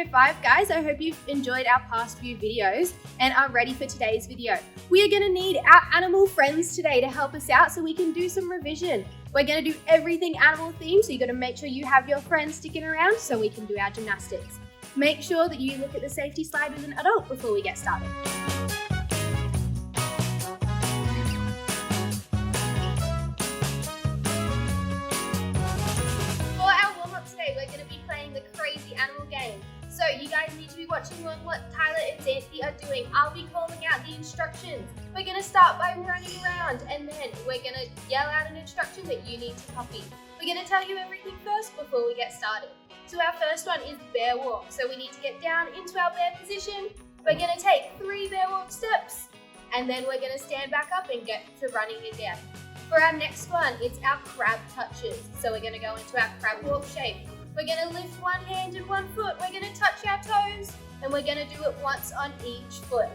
video 5, guys. I hope you've enjoyed our past few videos and are ready for today's video. We are going to need our animal friends today to help us out so we can do some revision. We're going to do everything animal themed, so you've got to make sure you have your friends sticking around so we can do our gymnastics. Make sure that you look at the safety slide with an adult before we get started. We're going to be playing the crazy animal game. So you guys need to be watching on what Tyler and Xanthi are doing. I'll be calling out the instructions. We're going to start by running around and then we're going to yell out an instruction that you need to copy. We're going to tell you everything first before we get started. So our first one is bear walk. So we need to get down into our bear position. We're going to take 3 bear walk steps and then we're going to stand back up and get to running again. For our next one, it's our crab touches. So we're going to go into our crab walk shape. We're going to lift one hand and one foot. We're going to touch our toes and we're going to do it once on each foot.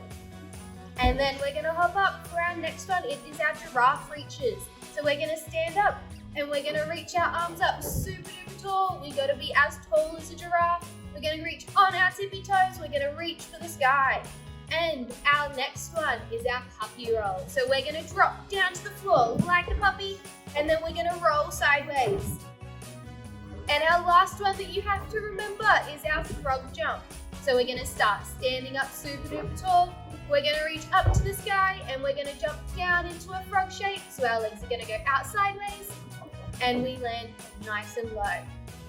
And then we're going to hop up. For our next one, it is our giraffe reaches. So we're going to stand up and we're going to reach our arms up super duper tall. We got to be as tall as a giraffe. We're going to reach on our tippy toes. We're going to reach for the sky. And our next one is our puppy roll. So we're going to drop down to the floor like a puppy and then we're going to roll sideways. And our last one that you have to remember is our frog jump. So we're going to start standing up super duper tall. We're going to reach up to the sky and we're going to jump down into a frog shape. So our legs are going to go out sideways and we land nice and low.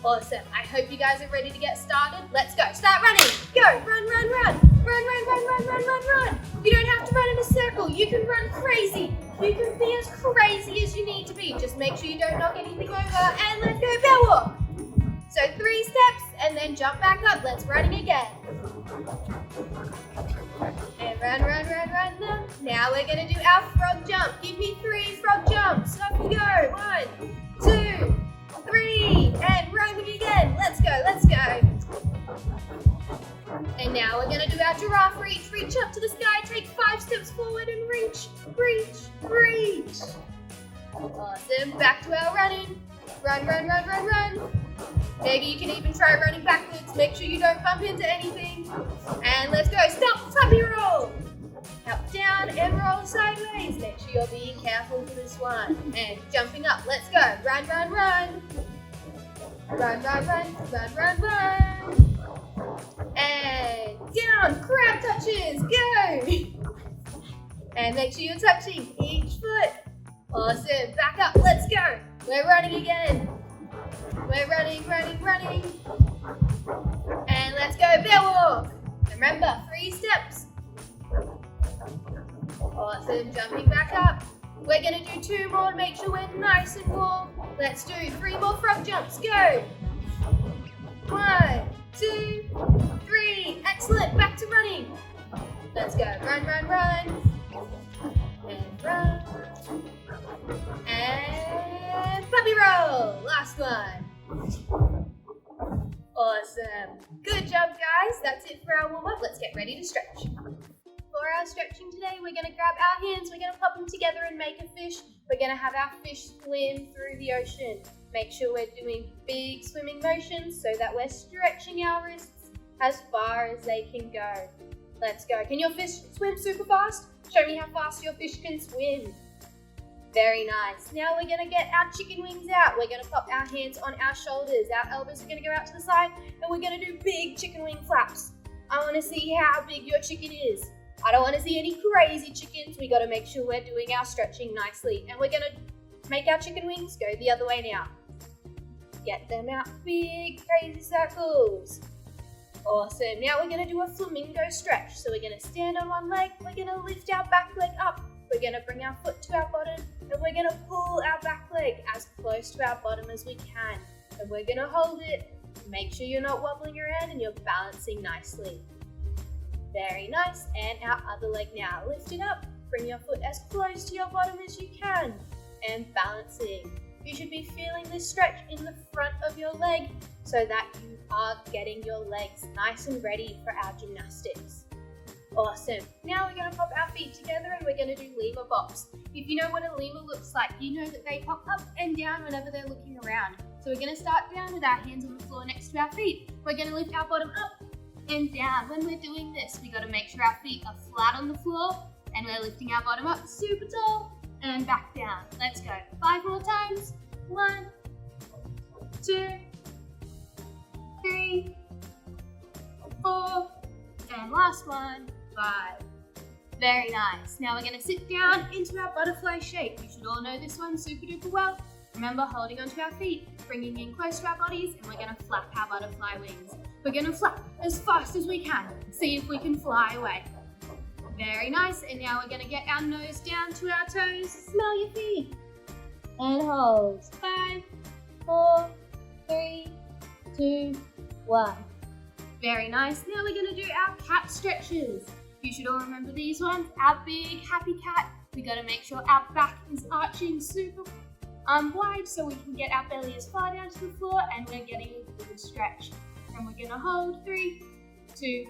Awesome. I hope you guys are ready to get started. Let's go. Start running. Go. Run, run, run. Run, run, run, run, run, run, run. You don't have to run in a circle. You can run crazy. You can be as crazy as you need to be. Just make sure you don't knock anything over. And let's go bear walk. So 3 steps and then jump back up. Let's running again. And run, run, run, run, run. Now we're going to do our frog jump. Give me 3 frog jumps. Up we go. 1, 2, 3. And running again. Let's go, let's go. And now we're going to do our giraffe reach. Reach up to the sky. Take 5 steps forward and reach, reach, reach. Awesome. Back to our running. Run, run, run, run, run. Maybe you can even try running backwards. Make sure you don't bump into anything. And let's go. Stop. Puppy roll. Up, down, and roll sideways. Make sure you're being careful for this one. And jumping up. Let's go. Run, run, run. Run, run, run. Run, run, run. And down. Crab touches. Go. And make sure you're touching each foot. Awesome. Back up. Let's go. We're running again. We're running, running, running. And let's go bear walk. Remember, 3 steps. Awesome, jumping back up. We're gonna do 2 more to make sure we're nice and warm. Let's do 3 more frog jumps, go. 1, 2, 3, excellent, back to running. Let's go, run, run, run. And run. And puppy roll, last one. Awesome. Good job, guys. That's it for our warm-up. Let's get ready to stretch. For our stretching today, we're going to grab our hands, we're going to pop them together and make a fish. We're going to have our fish swim through the ocean. Make sure we're doing big swimming motions so that we're stretching our wrists as far as they can go. Let's go. Can your fish swim super fast? Show me how fast your fish can swim. Very nice. Now we're going to get our chicken wings out. We're going to pop our hands on our shoulders. Our elbows are going to go out to the side and we're going to do big chicken wing flaps. I want to see how big your chicken is. I don't want to see any crazy chickens. We got to make sure we're doing our stretching nicely. And we're going to make our chicken wings go the other way now. Get them out big crazy circles. Awesome. Now we're going to do a flamingo stretch. So we're going to stand on one leg. We're going to lift our back leg up. We're going to bring our foot to our bottom and we're going to pull our back leg as close to our bottom as we can. And we're going to hold it. Make sure you're not wobbling around and you're balancing nicely. Very nice. And our other leg now. Lift it up. Bring your foot as close to your bottom as you can. And balancing. You should be feeling this stretch in the front of your leg so that you are getting your legs nice and ready for our gymnastics. Awesome. Now we're going to pop our feet together and we're going to do Lima bops. If you know what a Lima looks like, you know that they pop up and down whenever they're looking around. So we're going to start down with our hands on the floor next to our feet. We're going to lift our bottom up and down. When we're doing this, we got to make sure our feet are flat on the floor and we're lifting our bottom up super tall and back down. Let's go. 5 more times. 1, 2, 3, 4, and last one, 5. Very nice. Now we're going to sit down into our butterfly shape. You should all know this one super duper well. Remember, holding onto our feet, bringing in close to our bodies, and we're going to flap our butterfly wings. We're going to flap as fast as we can. See if we can fly away. Very nice. And now we're going to get our nose down to our toes. Smell your feet. And hold. 5, 4, 3, 2, 1. Very nice. Now we're going to do our cat stretches. You should all remember these ones. Our big happy cat. We got to make sure our back is arching super wide so we can get our belly as far down to the floor and we're getting a good stretch. And we're going to hold 3, 2,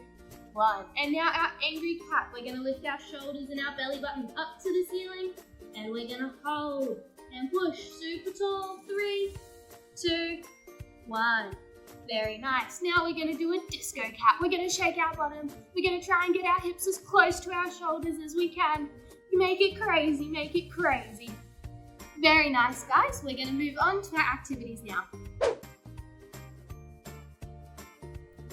1. And now our angry cat. We're going to lift our shoulders and our belly button up to the ceiling and we're going to hold and push super tall. 3, 2, 1. Very nice. Now we're going to do a disco cat. We're going to shake our bottom. We're going to try and get our hips as close to our shoulders as we can. Make it crazy, make it crazy. Very nice, guys. We're going to move on to our activities now.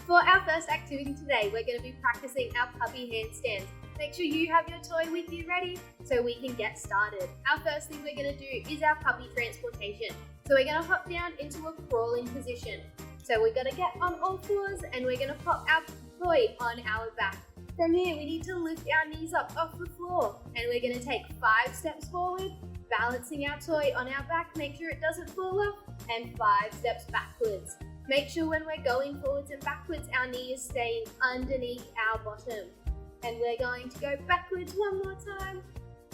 For our first activity today, we're going to be practicing our puppy handstands. Make sure you have your toy with you ready so we can get started. Our first thing we're going to do is our puppy transportation. So we're going to hop down into a crawling position. So we're going to get on all fours and we're going to pop our toy on our back. From here, we need to lift our knees up off the floor and we're going to take 5 steps forward, balancing our toy on our back, make sure it doesn't fall off, and 5 steps backwards. Make sure when we're going forwards and backwards, our knee is staying underneath our bottom. And we're going to go backwards one more time.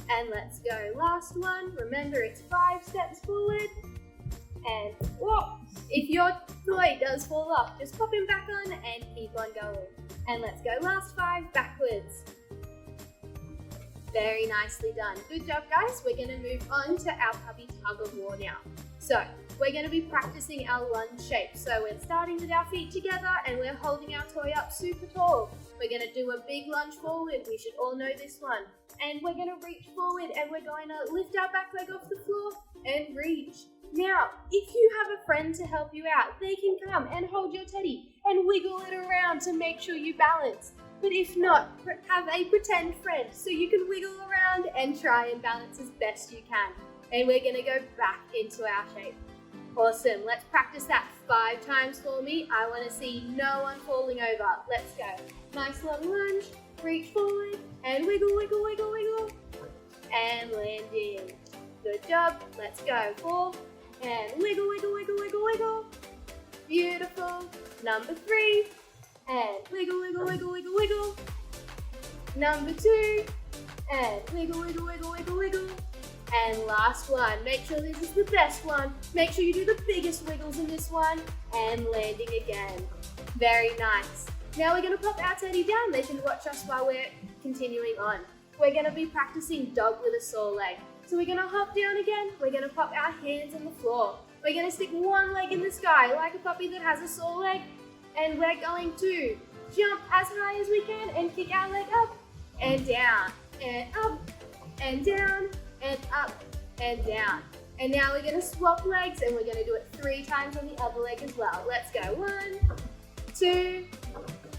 And let's go. Last one. Remember, it's 5 steps forward. And whoa, if your toy does fall off, just pop him back on and keep on going. And let's go. Last 5 backwards. Very nicely done. Good job, guys. We're going to move on to our puppy tug-of-war now. So we're going to be practicing our lunge shape. So we're starting with our feet together and we're holding our toy up super tall. We're going to do a big lunge forward. We should all know this one. And we're going to reach forward and we're going to lift our back leg off the floor and reach. Now, if you have a friend to help you out, they can come and hold your teddy and wiggle it around to make sure you balance. But if not, have a pretend friend so you can wiggle around and try and balance as best you can. And we're going to go back into our shape. Awesome. Let's practice that 5 times for me. I want to see no one falling over. Let's go. Nice long lunge. Reach forward and wiggle, wiggle, wiggle, wiggle. And landing. Good job. Let's go. 4 and wiggle, wiggle, wiggle, wiggle, wiggle. Beautiful. Number 3 and wiggle, wiggle, wiggle, wiggle, wiggle. Number 2 and wiggle, wiggle, wiggle, wiggle, wiggle. And last one. Make sure this is the best one. Make sure you do the biggest wiggles in this one and landing again. Very nice. Now we're going to pop our teddy down. They can watch us while we're continuing on. We're going to be practicing dog with a sore leg. So we're going to hop down again. We're going to pop our hands on the floor. We're going to stick one leg in the sky like a puppy that has a sore leg. And we're going to jump as high as we can and kick our leg up and down and up and down and up and down. And now we're going to swap legs and we're going to do it 3 times on the other leg as well. Let's go. 1, 2,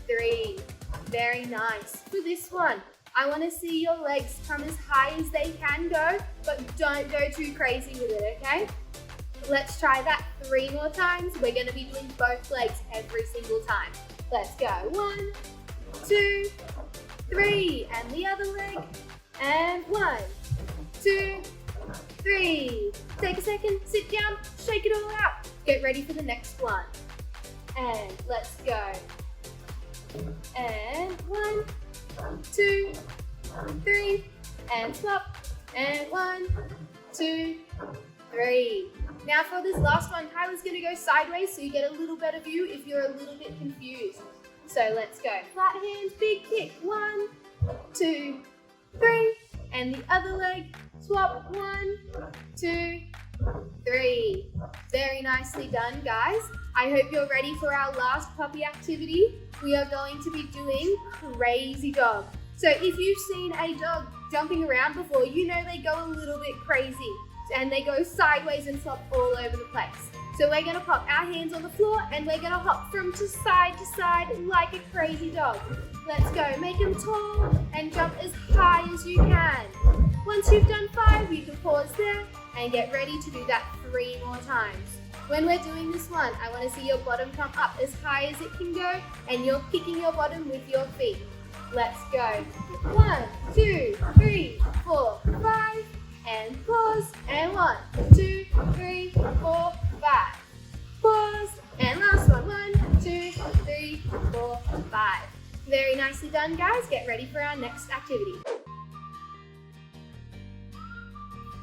3. Very nice. For this one, I want to see your legs come as high as they can go, but don't go too crazy with it, okay? Let's try that 3 more times. We're going to be doing both legs every single time. Let's go. 1, 2, 3. And the other leg. And 1, 2, 3. Take a second, sit down, shake it all out. Get ready for the next one. And let's go. And 1, 2, 3. And swap. And 1, 2, 3. Now for this last one, Tyler's going to go sideways so you get a little better view if you're a little bit confused. So let's go. Flat hands, big kick. 1, 2, 3. And the other leg. Swap. 1, 2, 3. Very nicely done, guys. I hope you're ready for our last puppy activity. We are going to be doing crazy dog. So if you've seen a dog jumping around before, you know they go a little bit crazy and they go sideways and flop all over the place. So we're gonna pop our hands on the floor and we're gonna hop from to side like a crazy dog. Let's go, make them tall and jump as high as you can. Once you've done 5, you can pause there and get ready to do that 3 more times. When we're doing this one, I want to see your bottom come up as high as it can go and you're kicking your bottom with your feet. Let's go. 1, 2, 3, 4, 5, and pause. And 1, 2, 3, 4, 5. Pause. And last one. 1, 2, 3, 4, 5. Very nicely done, guys. Get ready for our next activity.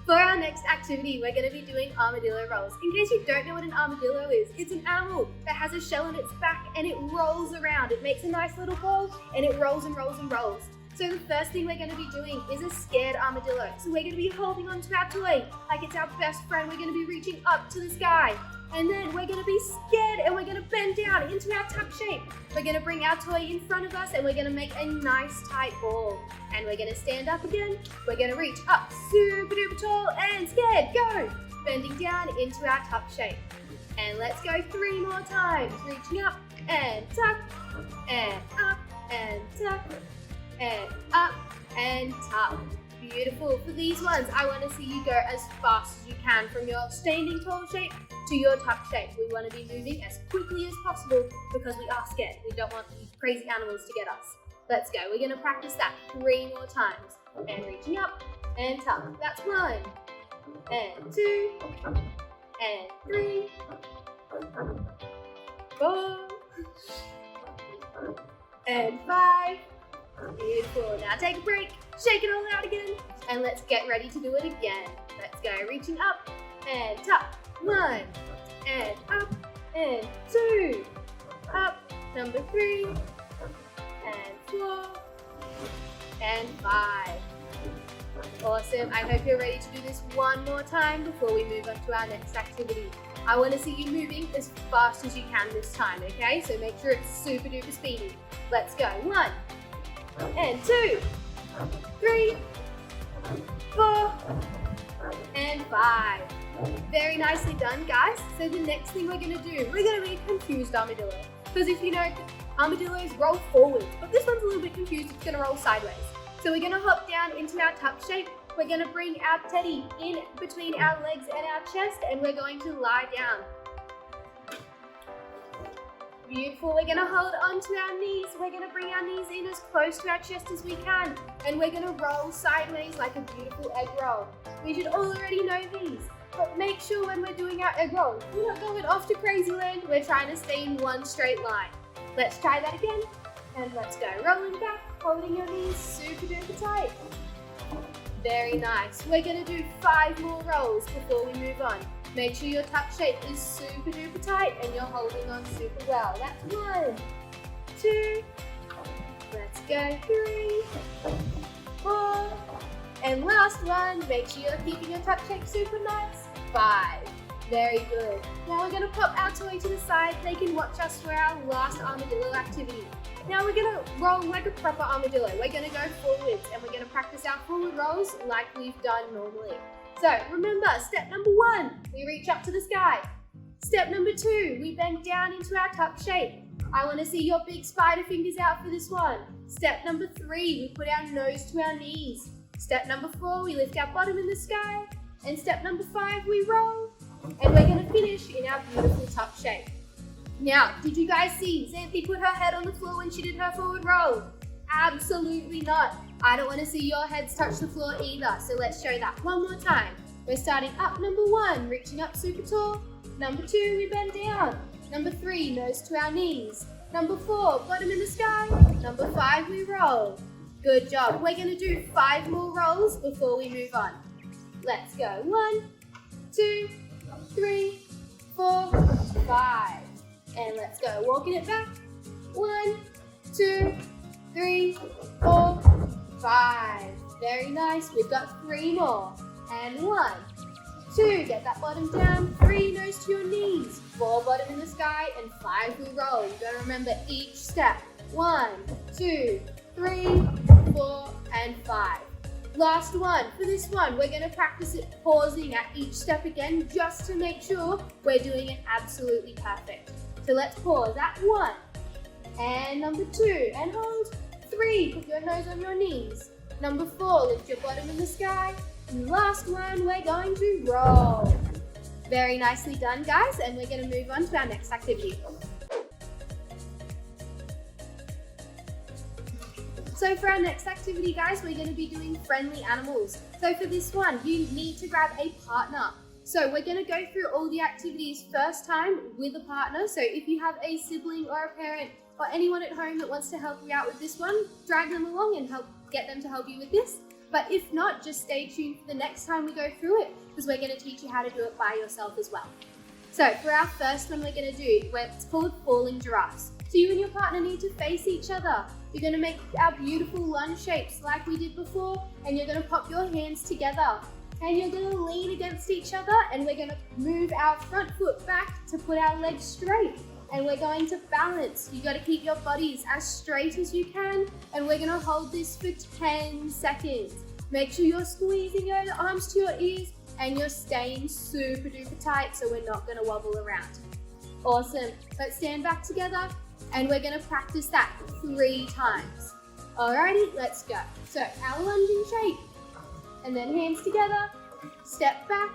For our next activity, we're going to be doing armadillo rolls. In case you don't know what an armadillo is, it's an animal that has a shell on its back and it rolls around. It makes a nice little ball and it rolls and rolls and rolls. So the first thing we're going to be doing is a scared armadillo. So we're going to be holding onto our toy like it's our best friend. We're going to be reaching up to the sky. And then we're going to be scared and we're going to bend down into our tuck shape. We're going to bring our toy in front of us and we're going to make a nice tight ball. And we're going to stand up again. We're going to reach up super duper tall and scared. Go! Bending down into our tuck shape. And let's go 3 more times. Reaching up and tuck and up and tuck and up and tuck. Beautiful. For these ones, I want to see you go as fast as you can from your standing tall shape to your tuck shape. We want to be moving as quickly as possible because we are scared. We don't want these crazy animals to get us. Let's go. We're going to practice that 3 more times. And reaching up and tuck. That's 1 and 2 and 3, 4 and 5. Beautiful. Now take a break. Shake it all out again. And let's get ready to do it again. Let's go. Reaching up and tuck. 1 and up and 2. Up. Number 3 and 4 and 5. Awesome. I hope you're ready to do this 1 more time before we move on to our next activity. I want to see you moving as fast as you can this time, okay? So make sure it's super duper speedy. Let's go. 1 and 2, 3, 4, and 5. Very nicely done, guys. So the next thing we're going to do, we're going to be a confused armadillo. Because if you know, armadillos roll forward, but this one's a little bit confused. It's going to roll sideways. So we're going to hop down into our tuck shape. We're going to bring our teddy in between our legs and our chest, and we're going to lie down. Beautiful. We're going to hold onto our knees. We're going to bring our knees in as close to our chest as we can. And we're going to roll sideways like a beautiful egg roll. We should already know these. But make sure when we're doing our egg roll, we're not going off to crazy land. We're trying to stay in one straight line. Let's try that again. And let's go. Rolling back, holding your knees super duper tight. Very nice. We're going to do 5 more rolls before we move on. Make sure your tuck shape is super duper tight and you're holding on super well. That's 1, 2, let's go 3, 4, and last one, make sure you're keeping your tuck shape super nice, 5. Very good. Now we're going to pop our toy to the side. They can watch us for our last armadillo activity. Now we're going to roll like a proper armadillo. We're going to go forwards and we're going to practice our forward rolls like we've done normally. So remember, step number 1, we reach up to the sky. Step number 2, we bend down into our tuck shape. I want to see your big spider fingers out for this one. Step number 3, we put our nose to our knees. Step number 4, we lift our bottom in the sky. And step number 5, we roll. And we're going to finish in our beautiful tuck shape. Now, did you guys see Xanthi put her head on the floor when she did her forward roll? Absolutely not. I don't want to see your heads touch the floor either, so let's show that 1 more time. We're starting up number 1, reaching up super tall. Number 2, we bend down. Number 3, nose to our knees. Number 4, bottom in the sky. Number 5, we roll. Good job. We're going to do 5 more rolls before we move on. Let's go. 1, 2, 3, 4, 5. And let's go. Walking it back. 1, 2, 3, 4, 5. Very nice. We've got 3 more. And 1, 2, get that bottom down, 3, nose to your knees, 4, bottom in the sky, and 5, we roll. You gotta remember each step. 1, 2, 3, 4, and 5. Last one. For this one, we're gonna practice it pausing at each step again, just to make sure we're doing it absolutely perfect. So let's pause at 1, and number 2, and hold. 3, put your nose on your knees. Number 4, lift your bottom in the sky. And last one, we're going to roll. Very nicely done, guys, and we're going to move on to our next activity. So for our next activity, guys, we're going to be doing friendly animals. So for this one, you need to grab a partner. So we're going to go through all the activities first time with a partner. So if you have a sibling or a parent or anyone at home that wants to help you out with this one, drag them along and get them to help you with this. But if not, just stay tuned for the next time we go through it, because we're going to teach you how to do it by yourself as well. So for our first one we're going to do, it's called falling giraffes. So you and your partner need to face each other. You're going to make our beautiful lunge shapes like we did before, and you're going to pop your hands together. And you're going to lean against each other, and we're going to move our front foot back to put our legs straight. And we're going to balance. You got to keep your bodies as straight as you can, and we're going to hold this for 10 seconds. Make sure you're squeezing your arms to your ears and you're staying super duper tight so we're not going to wobble around. Awesome. Let's stand back together, and we're going to practice that 3 times. Alrighty, let's go. So our lunging shape, and then hands together, step back,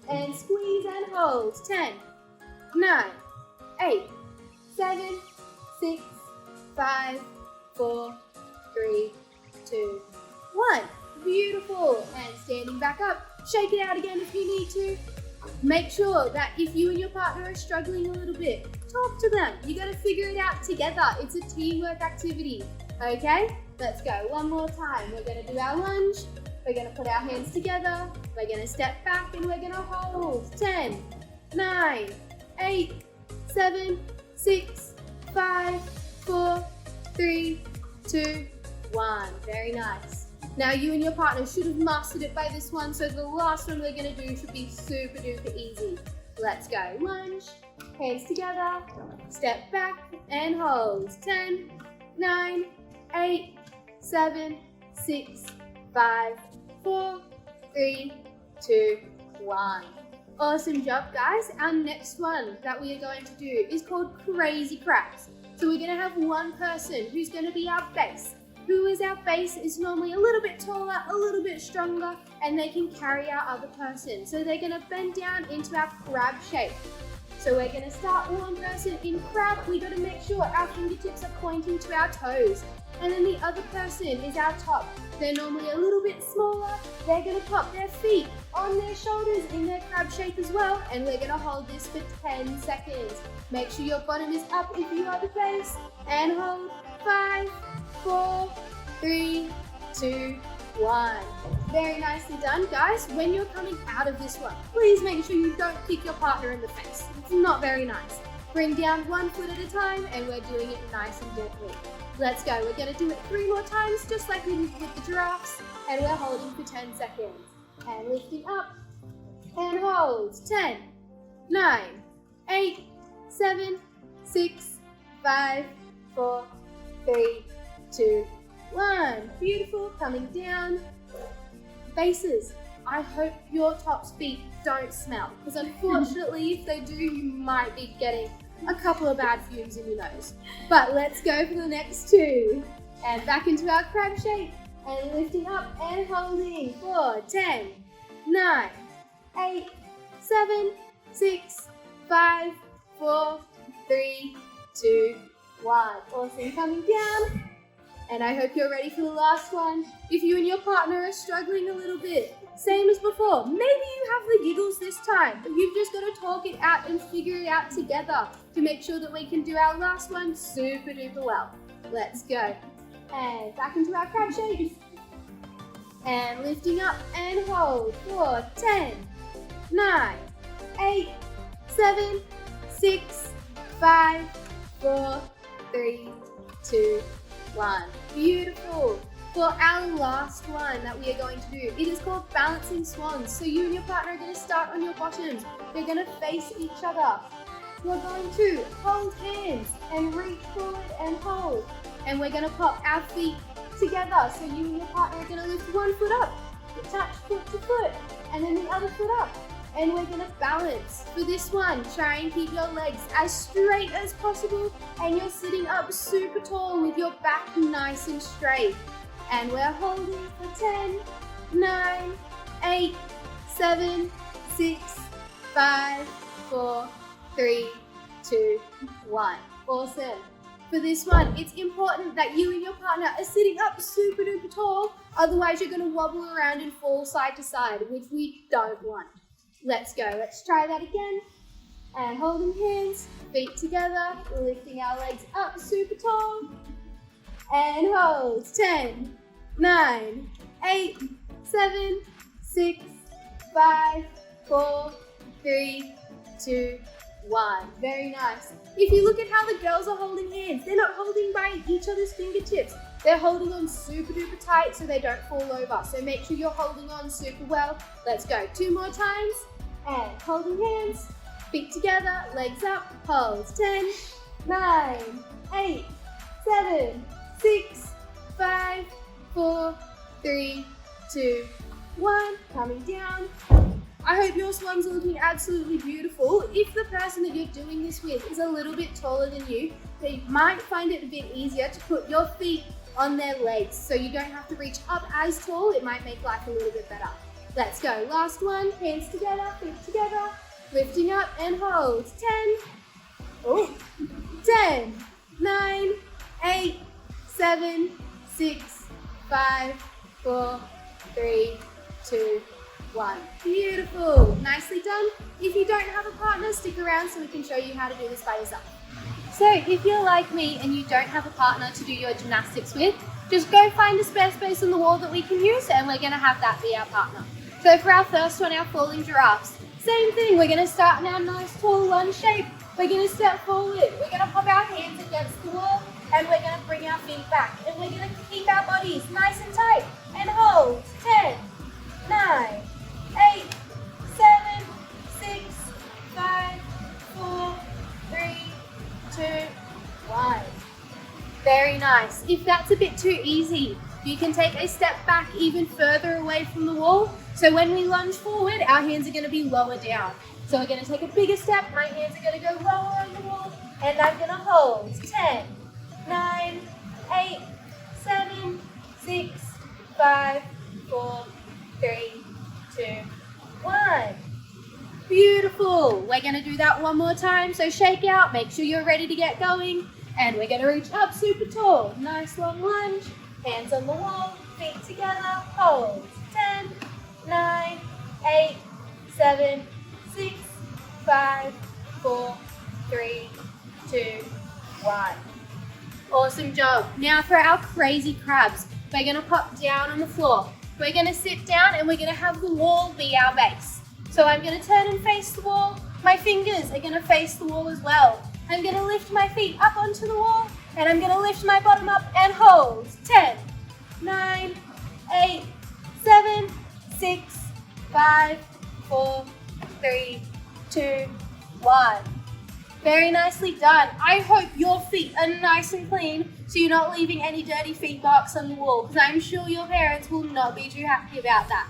and squeeze and hold. 10, 9, 8, 7, 6, 5, 4, 3, 2, 1. Beautiful. And standing back up, shake it out again if you need to. Make sure that if you and your partner are struggling a little bit, talk to them. You got to figure it out together. It's a teamwork activity. Okay, let's go. One more time. We're going to do our lunge. We're going to put our hands together. We're going to step back and we're going to hold. 10, 9, 8, 7, 6, 5, 4, 3, 2, 1. Very nice. Now you and your partner should have mastered it by this one, so the last one we're going to do should be super duper easy. Let's go. Lunge, hands together, step back and hold. 10, 9, 8, 7, 6, 5, 4, 3, 2, 1. Awesome job, guys. Our next one that we are going to do is called crazy crabs. So we're going to have one person who's going to be our base. Who is our base is normally a little bit taller, a little bit stronger, and they can carry our other person. So they're going to bend down into our crab shape. So we're going to start one person in crab. We got to make sure our fingertips are pointing to our toes. And then the other person is our top. They're normally a little bit smaller. They're going to pop their feet on their shoulders in their crab shape as well. And we're going to hold this for 10 seconds. Make sure your bottom is up if you are the base. And hold. 5, 4, 3, 2, 1. Very nicely done, guys. When you're coming out of this one, please make sure you don't kick your partner in the face. It's not very nice. Bring down one foot at a time, and we're doing it nice and gently. Let's go. We're going to do it 3 more times, just like we did with the giraffes, and we're holding for 10 seconds. And lifting up, and hold. 10, 9, 8, 7, 6, 5, 4, 3, 2, 1. Beautiful. Coming down. Bases. I hope your top's feet don't smell, because unfortunately if they do, you might be getting a couple of bad fumes in your nose. But let's go for the next 2. And back into our crab shape, and lifting up and holding for 10, 9, 8, 7, 6, 5, 4, 3, 2, 1. Awesome. Coming down. And I hope you're ready for the last one. If you and your partner are struggling a little bit, same as before, maybe you have the giggles this time, but you've just got to talk it out and figure it out together to make sure that we can do our last one super duper well. Let's go. And back into our crab shape. And lifting up and hold for 10, 9, 8, 7, 6, 5, 4, 3, 2, 1. Beautiful. For our last one that we are going to do, it is called balancing swans. So you and your partner are going to start on your bottoms. You're going to face each other. You're going to hold hands and reach forward and hold. And we're going to pop our feet together. So you and your partner are going to lift one foot up, touch foot to foot, and then the other foot up. And we're going to balance. For this one, try and keep your legs as straight as possible. And you're sitting up super tall with your back nice and straight. And we're holding for 10, 9, 8, 7, 6, 5, 4, 3, 2, 1. Awesome. For this one, it's important that you and your partner are sitting up super duper tall. Otherwise, you're going to wobble around and fall side to side, which we don't want. Let's go. Let's try that again. And holding hands, feet together, lifting our legs up super tall. And hold. 10, 9, 8, 7, 6, 5, 4, 3, 2, 1. Very nice. If you look at how the girls are holding hands, they're not holding by each other's fingertips. They're holding on super duper tight so they don't fall over. So make sure you're holding on super well. Let's go. 2 more times. And holding hands, feet together, legs up, hold. 10, 9, 8, 7, 6, 5, 4, 3, 2, 1. Coming down. I hope your swans are looking absolutely beautiful. If the person that you're doing this with is a little bit taller than you, they might find it a bit easier to put your feet on their legs so you don't have to reach up as tall. It might make life a little bit better. Let's go. Last one. Hands together, feet together, lifting up and hold. 10, 10, 9, 8, 7, 6, 5, 4, 3, 2, 1. Beautiful. Nicely done. If you don't have a partner, stick around so we can show you how to do this by yourself. So if you're like me and you don't have a partner to do your gymnastics with, just go find a spare space on the wall that we can use and we're going to have that be our partner. So for our first one, our falling giraffes, same thing. We're going to start in our nice tall lunge shape. We're going to step forward. We're going to pop our hands against the wall and we're going to bring our feet back. And we're going to keep our bodies nice and tight and hold. 10, 9, 8, 7, 6, 5, 4, 3, 2, 1. Very nice. If that's a bit too easy, you can take a step back even further away from the wall. So when we lunge forward, our hands are going to be lower down. So we're going to take a bigger step. My hands are going to go lower on the wall. And I'm going to hold. 10, 9, 8, 7, 6, 5, 4, 3, 2, 1. Beautiful. We're going to do that one more time. So shake out. Make sure you're ready to get going. And we're going to reach up super tall. Nice long lunge. Hands on the wall. Feet together. Hold. 10, 9, 8, 7, 6, 5, 4, 3, 2, 1. Awesome job. Now for our crazy crabs. We're going to pop down on the floor. We're going to sit down and we're going to have the wall be our base. So I'm going to turn and face the wall. My fingers are going to face the wall as well. I'm going to lift my feet up onto the wall and I'm going to lift my bottom up and hold. 10, 9, 8, 7, 6, 5, 4, 3, 2, 1. Very nicely done. I hope your feet are nice and clean so you're not leaving any dirty feet marks on the wall because I'm sure your parents will not be too happy about that.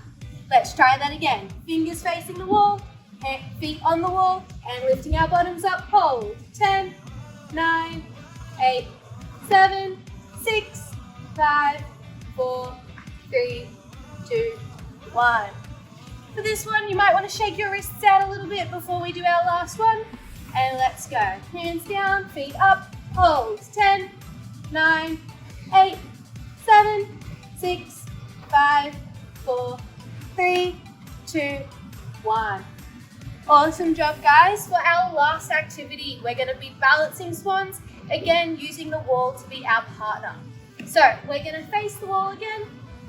Let's try that again. Fingers facing the wall, feet on the wall, and lifting our bottoms up. Hold. 10, 9, 8, 7, 6, 5, 4, 3, 2, 1. For this one, you might want to shake your wrists out a little bit before we do our last one. And let's go. Hands down, feet up, hold. 10, 9, 8, 7, 6, 5, 4, 3, 2, 1. Awesome job, guys. For our last activity, we're going to be balancing swans, again using the wall to be our partner. So we're going to face the wall again.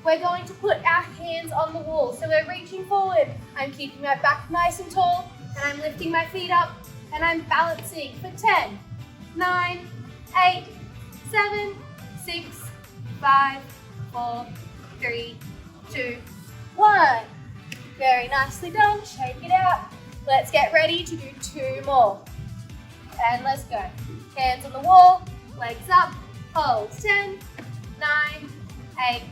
We're going to put our hands on the wall. So we're reaching forward. I'm keeping my back nice and tall, and I'm lifting my feet up, and I'm balancing for 10, 9, 8, 7, 6, 5, 4, 3, 2, 1. Very nicely done. Shake it out. Let's get ready to do 2 more. And let's go. Hands on the wall, legs up, hold. 10, 9, 8,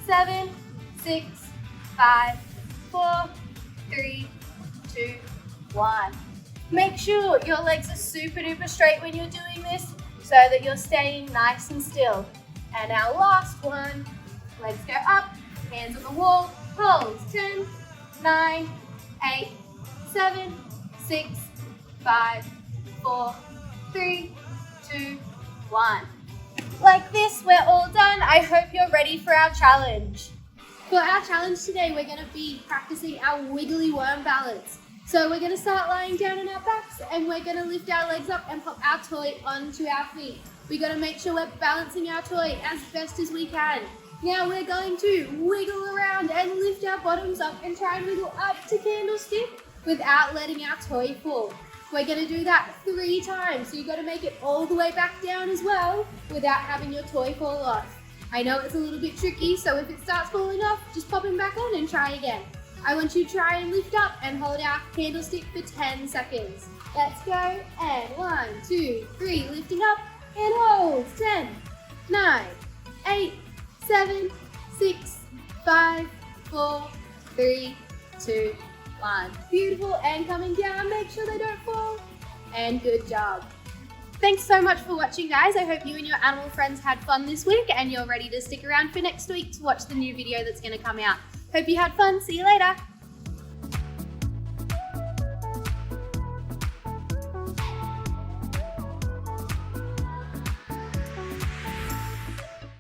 7, 6, 5, 4, 3, 2, 1. Make sure your legs are super duper straight when you're doing this so that you're staying nice and still. And our last one, legs go up, hands on the wall, hold. 10, 9, 8, 7, 6, 5, 4, 3, 2, 1. Like this, we're all done. I hope you're ready for our challenge. For our challenge today, we're going to be practicing our wiggly worm balance. So we're going to start lying down on our backs and we're going to lift our legs up and pop our toy onto our feet. We got to make sure we're balancing our toy as best as we can. Now we're going to wiggle around and lift our bottoms up and try and wiggle up to candlestick without letting our toy fall. We're going to do that 3 times, so you've got to make it all the way back down as well without having your toy fall off. I know it's a little bit tricky, so if it starts falling off, just pop them back on and try again. I want you to try and lift up and hold our candlestick for 10 seconds. Let's go, and 1, 2, 3, lifting up and hold. 10, 9, 8, 7, 6, 5, 4, 3, 2, 1. Beautiful, and coming down, make sure they don't fall, and good job. Thanks so much for watching, guys. I hope you and your animal friends had fun this week and you're ready to stick around for next week to watch the new video that's going to come out. Hope you had fun. See you later.